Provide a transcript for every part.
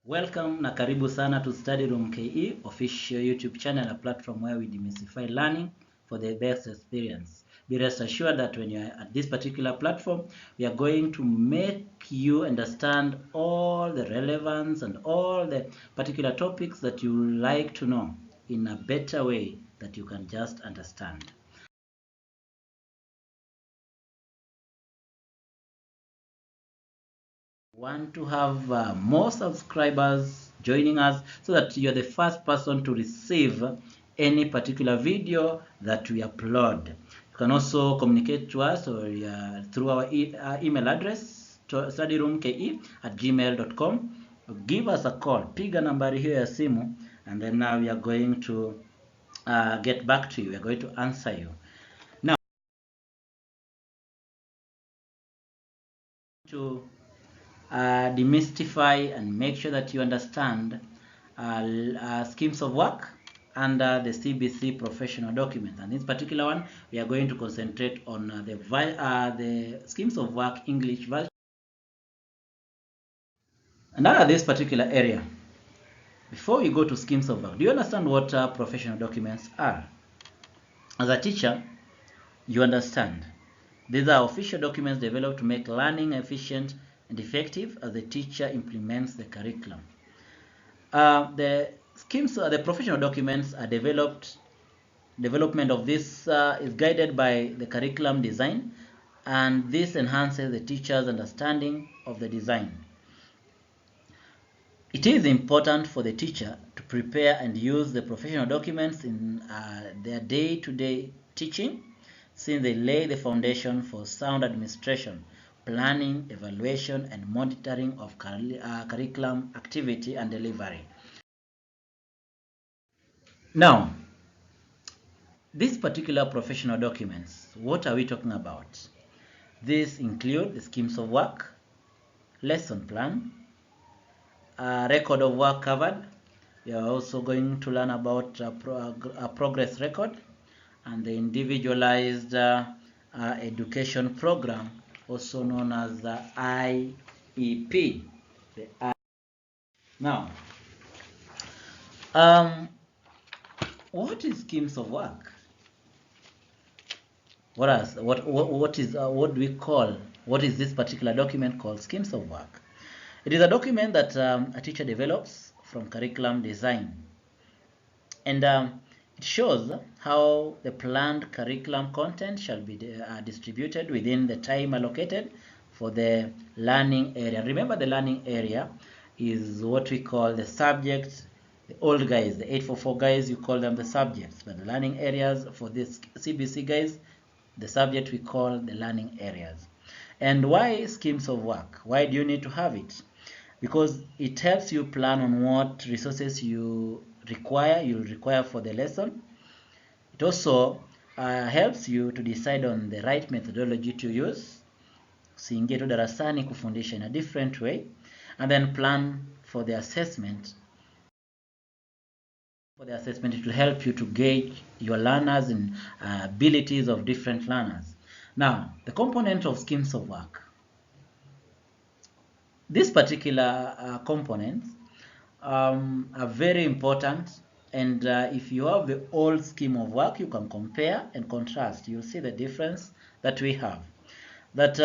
Welcome na karibu sana to Study Room KE, official YouTube channel, a platform where we demystify learning for the best experience. Be rest assured that when you are at this particular platform, we are going to make you understand all the relevance and all the particular topics that you like to know in a better way that you can just understand. Want to have more subscribers joining us so that you're the first person to receive any particular video that we upload. You can also communicate to us or through our email address studyroomke@gmail.com. Give us a call, piga nambari hiyo ya simu, and then now we are going to get back to you. We are going to answer you. Now, to demystify and make sure that you understand schemes of work under the CBC professional document. And this particular one, we are going to concentrate on the schemes of work English version. And under this particular area, before we go to schemes of work, do you understand what professional documents are? As a teacher, you understand. These are official documents developed to make learning efficient and effective as the teacher implements the curriculum. The professional documents are development of this is guided by the curriculum design, and this enhances the teacher's understanding of the design. It is important for the teacher to prepare and use the professional documents in their day-to-day teaching, since they lay the foundation for sound administration, planning, evaluation, and monitoring of curriculum activity and delivery. Now, these particular professional documents, what are we talking about? These include the schemes of work, lesson plan, record of work covered. We are also going to learn about a progress record and the individualized education program, also known as the IEP. Now, what is schemes of work? What is this particular document called schemes of work? It is a document that a teacher develops from curriculum design, and it shows how the planned curriculum content shall be distributed within the time allocated for the learning area. Remember, the learning area is what we call the subjects. The old guys, the 844 guys, you call them the subjects, but the learning areas for this CBC guys, the subject we call the learning areas. And why schemes of work? Why do you need to have it? Because it helps you plan on what resources you'll require for the lesson. It also helps you to decide on the right methodology to use. Usiingie tu darasani kufundisha in a different way, and then plan for the assessment. For the assessment, it will help you to gauge your learners and abilities of different learners. Now, the component of schemes of work. These particular components are very important, and if you have the old scheme of work, you can compare and contrast. You'll see the difference that we have. That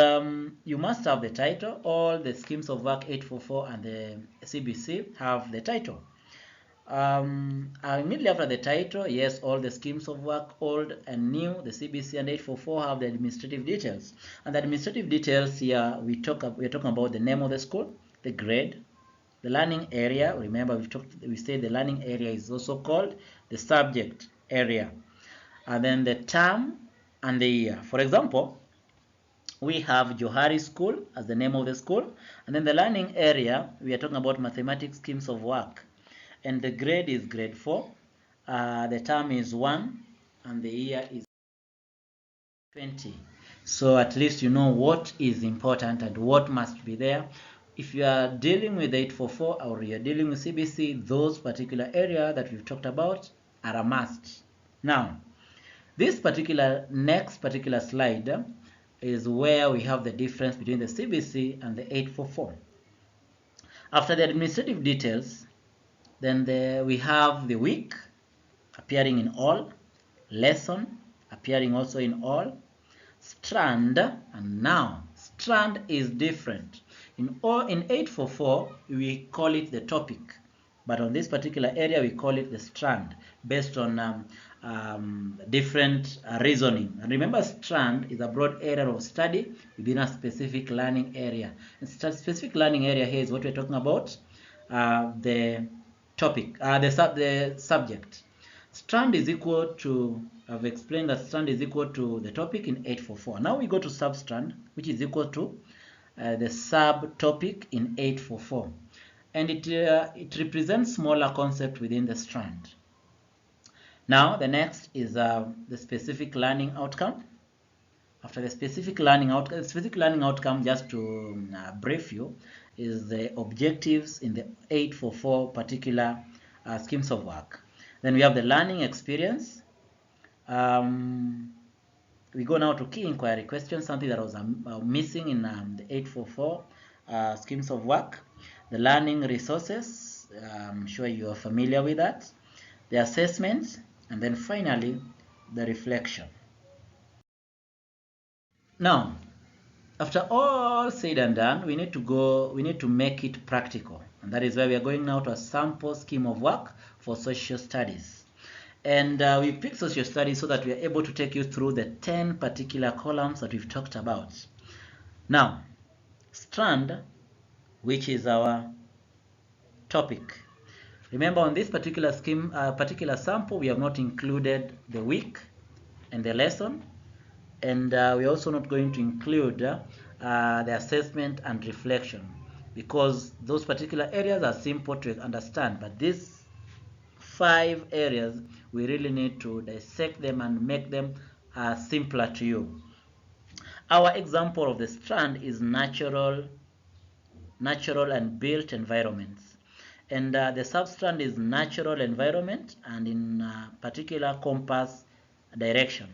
you must have the title. All the schemes of work 844 and the CBC have the title. Immediately after the title, yes, all the schemes of work, old and new, the CBC and 844 have the administrative details. And the administrative details here, we're talking about the name of the school, the grade, the learning area. Remember, we said the learning area is also called the subject area, and then the term and the year. For example, we have Johari School as the name of the school, and then the learning area, we are talking about mathematics schemes of work, and the grade is grade 4, the term is 1, and the year is 20. So at least you know what is important and what must be there. If you are dealing with 844 or you are dealing with CBC, those particular area that we've talked about are a must. Now, this next particular slide is where we have the difference between the CBC and the 844. After the administrative details, then we have the week appearing in all, lesson appearing also in all, strand, and now strand is different. In 844 we call it the topic, but on this particular area we call it the strand based on different reasoning. And remember, strand is a broad area of study within a specific learning area. And specific learning area here is what we're talking about, the topic, the subject. Strand is equal to, I've explained that strand is equal to the topic in 844. Now we go to substrand, which is equal to the subtopic in 844. And it represents smaller concept within the strand. Now the next is the specific learning outcome. After the specific learning outcome, just to brief you, is the objectives in the 844 particular schemes of work. Then we have the learning experience. We go now to key inquiry questions, something that was missing in the 844 schemes of work. The learning resources, I'm sure you are familiar with that. The assessment, and then finally the reflection. Now, after all said and done, we need to make it practical. And that is why we are going now to a sample scheme of work for social studies. And we picked social studies so that we are able to take you through the 10 particular columns that we've talked about. Now, strand, which is our topic. Remember, on this particular scheme, particular sample, we have not included the week and the lesson. And we're also not going to include the assessment and reflection, because those particular areas are simple to understand. But these 5 areas, we really need to dissect them and make them simpler to you. Our example of the strand is natural and built environments. And the substrand is natural environment and in particular compass direction.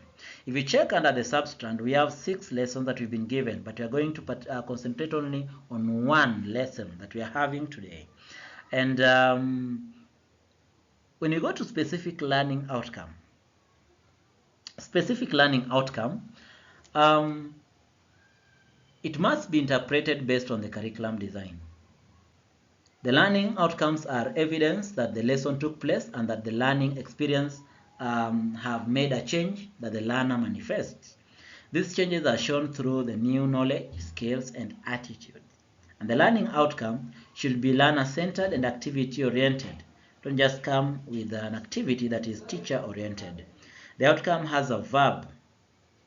If you check under the substrand, we have 6 lessons that we've been given, but we are going to concentrate only on 1 lesson that we are having today. And when you go to specific learning outcome, it must be interpreted based on the curriculum design. The learning outcomes are evidence that the lesson took place and that the learning experience have made a change that the learner manifests. These changes are shown through the new knowledge, skills, and attitudes. And the learning outcome should be learner-centered and activity-oriented. Don't just come with an activity that is teacher-oriented. The outcome has a verb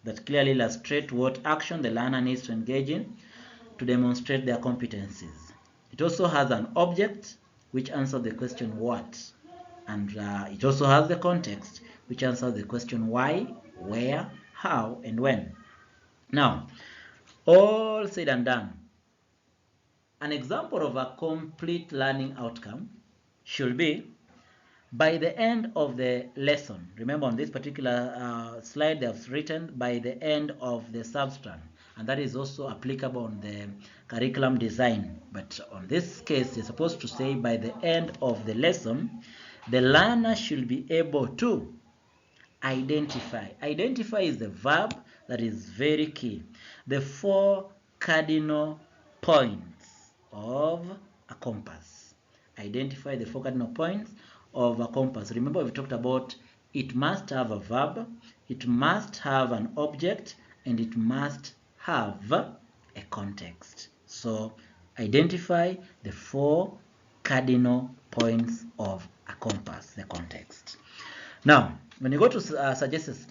that clearly illustrates what action the learner needs to engage in to demonstrate their competencies. It also has an object which answers the question what, and it also has the context which answers the question why, where, how, and when. Now, all said and done, an example of a complete learning outcome should be by the end of the lesson. Remember, on this particular slide they have written by the end of the substrand, and that is also applicable on the curriculum design. But on this case, you're supposed to say by the end of the lesson, the learner should be able to identify. Identify is the verb that is very key. The 4 cardinal points of a compass. Identify the 4 cardinal points of a compass. Remember, we talked about it must have a verb, it must have an object, and it must have a context. So identify the 4 cardinal points of a compass, the context. Now, when you go to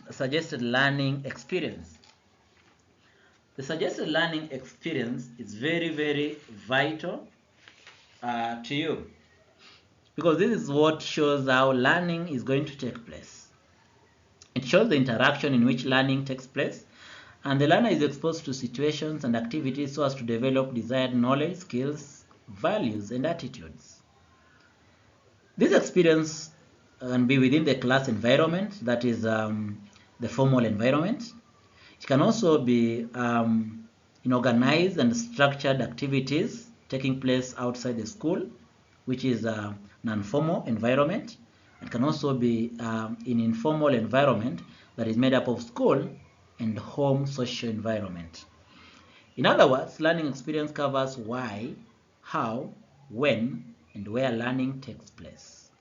suggested learning experience, the suggested learning experience is very, very vital to you, because this is what shows how learning is going to take place. It shows the interaction in which learning takes place, and the learner is exposed to situations and activities so as to develop desired knowledge, skills, values, and attitudes. This experience can be within the class environment, that is the formal environment. It can also be in organized and structured activities taking place outside the school, which is a non-formal environment. It can also be in informal environment that is made up of school and home social environment. In other words, learning experience covers why, how, when, and where learning takes place.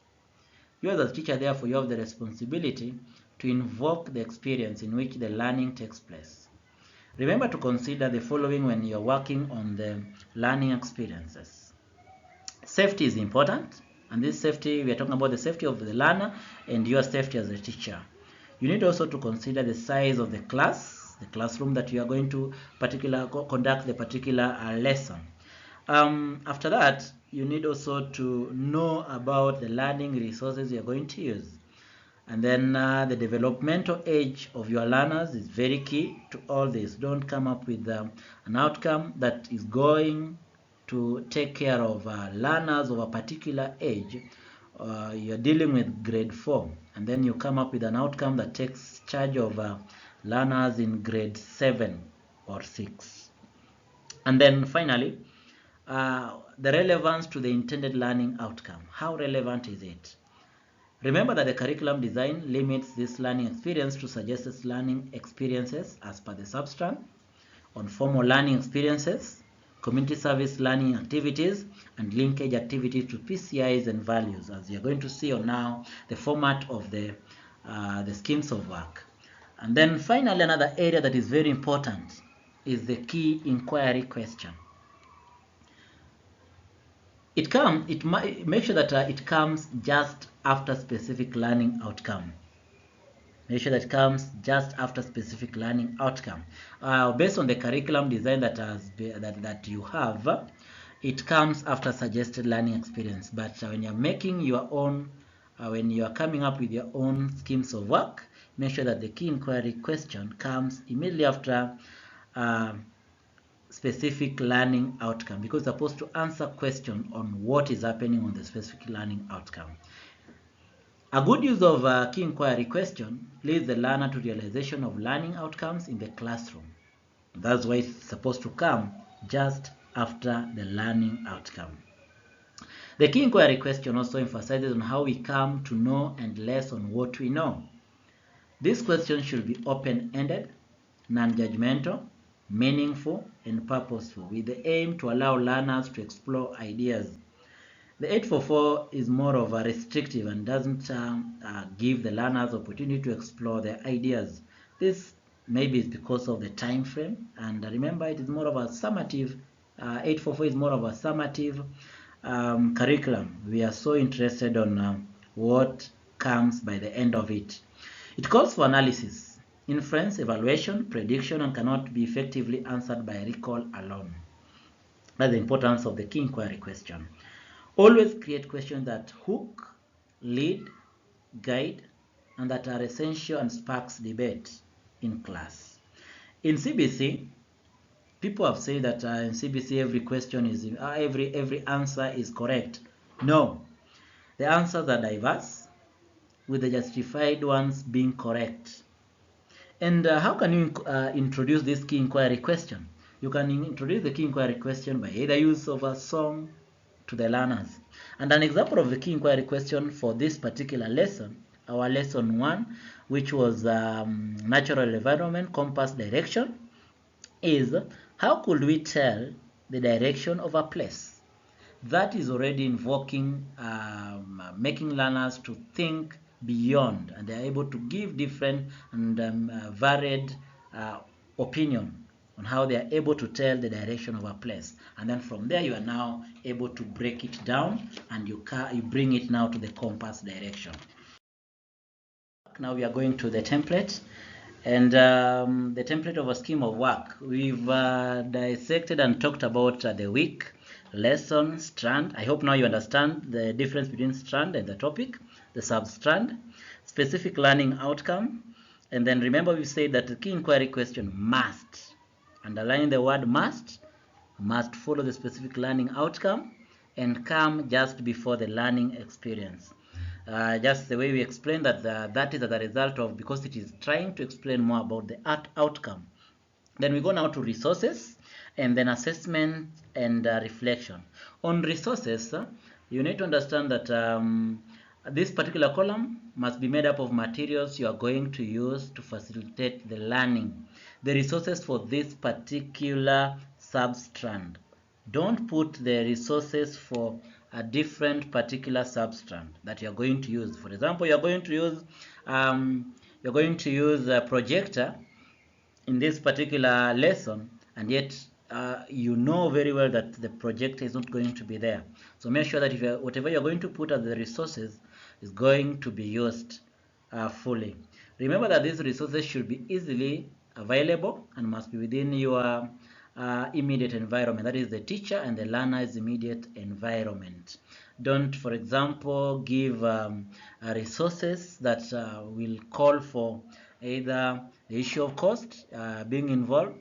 You as a teacher, therefore, you have the responsibility to invoke the experience in which the learning takes place. Remember to consider the following when you're working on the learning experiences. Safety is important, and this safety, we are talking about the safety of the learner and your safety as a teacher. You need also to consider the size of the class, the classroom that you are going to conduct the particular lesson. After that, you need also to know about the learning resources you are going to use. And then the developmental age of your learners is very key to all this. Don't come up with an outcome that is going to take care of learners of a particular age. You're dealing with grade 4, and then you come up with an outcome that takes charge of learners in grade 7 or 6. And then finally, the relevance to the intended learning outcome. How relevant is it? Remember that the curriculum design limits this learning experience to suggested learning experiences as per the Sub-strand, on formal learning experiences, community service learning activities, and linkage activities to PCIs and values, as you're going to see on now the format of the schemes of work. And then finally, another area that is very important is the key inquiry question. Make sure that it comes just after specific learning outcome. Make sure that it comes just after specific learning outcome. Based on the curriculum design that you have, it comes after suggested learning experience. But when you're making your own, when you are coming up with your own schemes of work, make sure that the key inquiry question comes immediately after specific learning outcome, because it's supposed to answer question on what is happening on the specific learning outcome. A good use of a key inquiry question leads the learner to realization of learning outcomes in the classroom. That's why it's supposed to come just after the learning outcome. The key inquiry question also emphasizes on how we come to know and less on what we know. This question should be open-ended, non-judgmental, meaningful, and purposeful, with the aim to allow learners to explore ideas. The 844 is more of a restrictive and doesn't give the learners opportunity to explore their ideas. This maybe is because of the time frame, and remember, it is more of a summative. 844 is more of a summative curriculum. We are so interested on what comes by the end of it. It calls for analysis, inference, evaluation, prediction, and cannot be effectively answered by recall alone. That's the importance of the key inquiry question. Always create questions that hook, lead, guide, and that are essential and sparks debate in class. In CBC, people have said that in CBC every question is every answer is correct. No, the answers are diverse, with the justified ones being correct. And how can you introduce this key inquiry question? You can introduce the key inquiry question by either use of a song to the learners. And an example of the key inquiry question for this particular lesson, our lesson 1, which was natural environment, compass direction, is how could we tell the direction of a place? That is already invoking, making learners to think beyond, and they are able to give different and varied opinion on how they are able to tell the direction of a place. And then from there you are now able to break it down, and you bring it now to the compass direction. Now we are going to the template, and the template of a scheme of work. We've dissected and talked about the week, lesson, strand. I hope now you understand the difference between strand and the topic, the sub-strand, specific learning outcome. And then remember, we said that the key inquiry question must, underline the word must follow the specific learning outcome and come just before the learning experience. Just the way we explained that that is as a result of, because it is trying to explain more about the outcome. Then we go now to resources, and then assessment and reflection. On resources, you need to understand that this particular column must be made up of materials you are going to use to facilitate the learning. The resources for this particular substrand. Don't put the resources for a different particular substrand that you're going to use. For example, you're going to use a projector in this particular lesson, and yet you know very well that the projector is not going to be there. So make sure that if whatever you're going to put as the resources is going to be used fully. Remember that these resources should be easily available and must be within your immediate environment. That is the teacher and the learner's immediate environment. Don't, for example, give resources that will call for either the issue of cost being involved,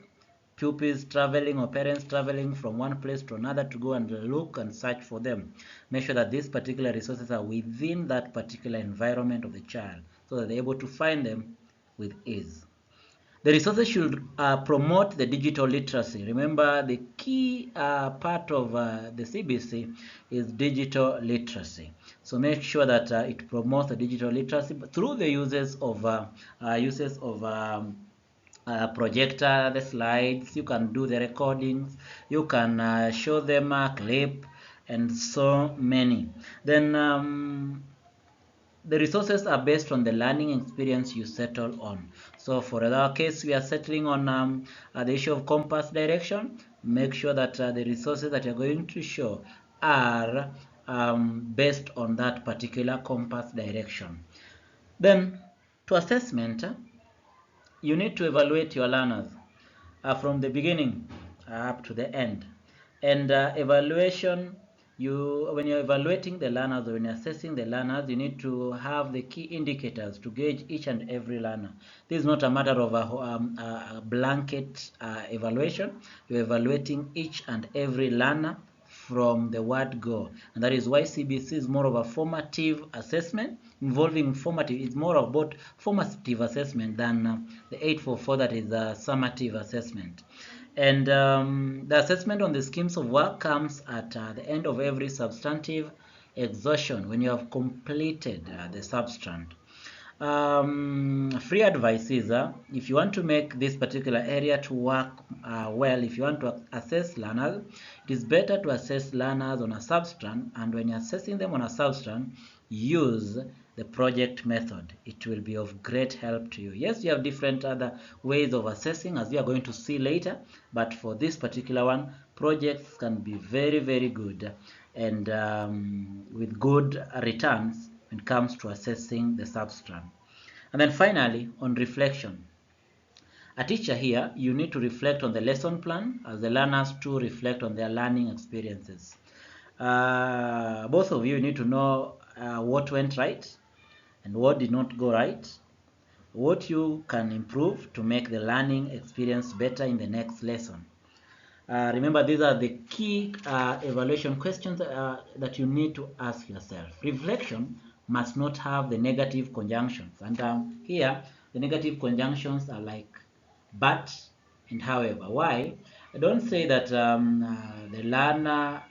pupils traveling or parents traveling from one place to another to go and look and search for them. Make sure that these particular resources are within that particular environment of the child so that they're able to find them with ease. The resources should promote the digital literacy. Remember, the key part of the CBC is digital literacy. So make sure that it promotes the digital literacy through the uses of projector, the slides. You can do the recordings. You can show them a clip, and so many. Then the resources are based on the learning experience you settle on. So for our case, we are settling on the issue of compass direction. Make sure that the resources that you're going to show are based on that particular compass direction. Then to assessment, you need to evaluate your learners from the beginning up to the end. And evaluation, when you're evaluating the learners or when you're assessing the learners, you need to have the key indicators to gauge each and every learner. This is not a matter of a blanket evaluation. You're evaluating each and every learner from the word go, and that is why CBC is more of a formative assessment involving formative. It's more about formative assessment than the 844 that is a summative assessment. And the assessment on the schemes of work comes at the end of every substantive exhaustion when you have completed the substrand. Free advice is if you want to make this particular area to work well, if you want to assess learners, it is better to assess learners on a substrand, and when you're assessing them on a substrand, use the project method. It will be of great help to you. Yes, you have different other ways of assessing, as we are going to see later, but for this particular one, projects can be very, very good and with good returns when it comes to assessing the substrand. And then finally, on reflection. A teacher here, you need to reflect on the lesson plan as the learners to reflect on their learning experiences. Both of you need to know what went right and what did not go right, what you can improve to make the learning experience better in the next lesson. Remember, these are the key evaluation questions that you need to ask yourself. Reflection must not have the negative conjunctions, and here the negative conjunctions are like but and however. Why? Don't say that the learner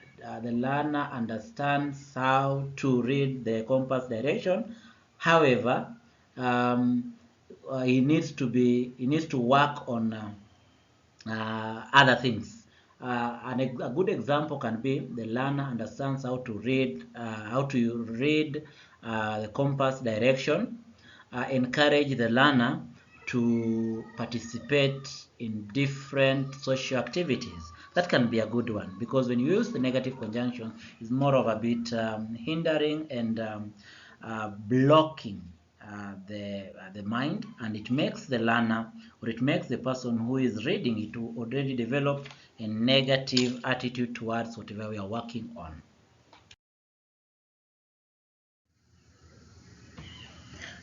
understands how to read the compass direction. However, he needs to work on other things. A good example can be the learner understands how to read the compass direction. Encourage the learner to participate in different social activities. That can be a good one, because when you use the negative conjunction, it's more of a bit hindering and blocking the mind, and it makes the learner, or it makes the person who is reading it to already develop a negative attitude towards whatever we are working on.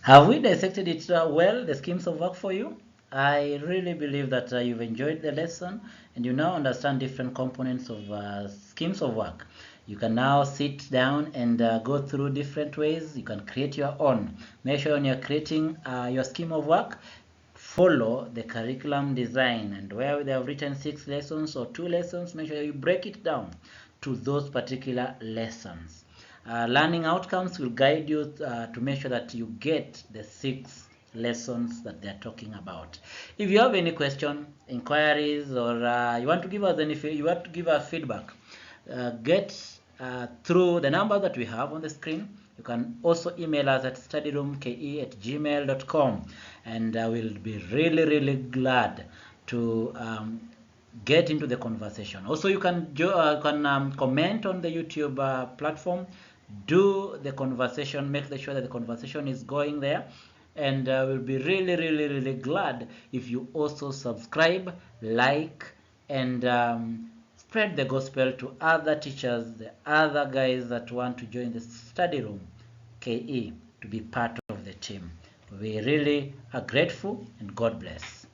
Have we dissected it well, the schemes of work for you? I really believe that you've enjoyed the lesson and you now understand different components of schemes of work. You can now sit down and go through different ways. You can create your own. Make sure when you're creating your scheme of work, follow the curriculum design, and where they have written 6 lessons or 2 lessons, make sure you break it down to those particular lessons. Learning outcomes will guide you to make sure that you get the 6 lessons that they are talking about. If you have any question, inquiries, or you want to give us feedback, get through the number that we have on the screen. You can also email us at studyroomke@gmail.com, and we'll be really glad to get into the conversation. Also, you can comment on the YouTube platform. Do the conversation, make sure that the conversation is going there, and we'll be really glad if you also subscribe, like, and spread the gospel to other teachers, the other guys that want to join the study room KE to be part of the team. We really are grateful, and God bless.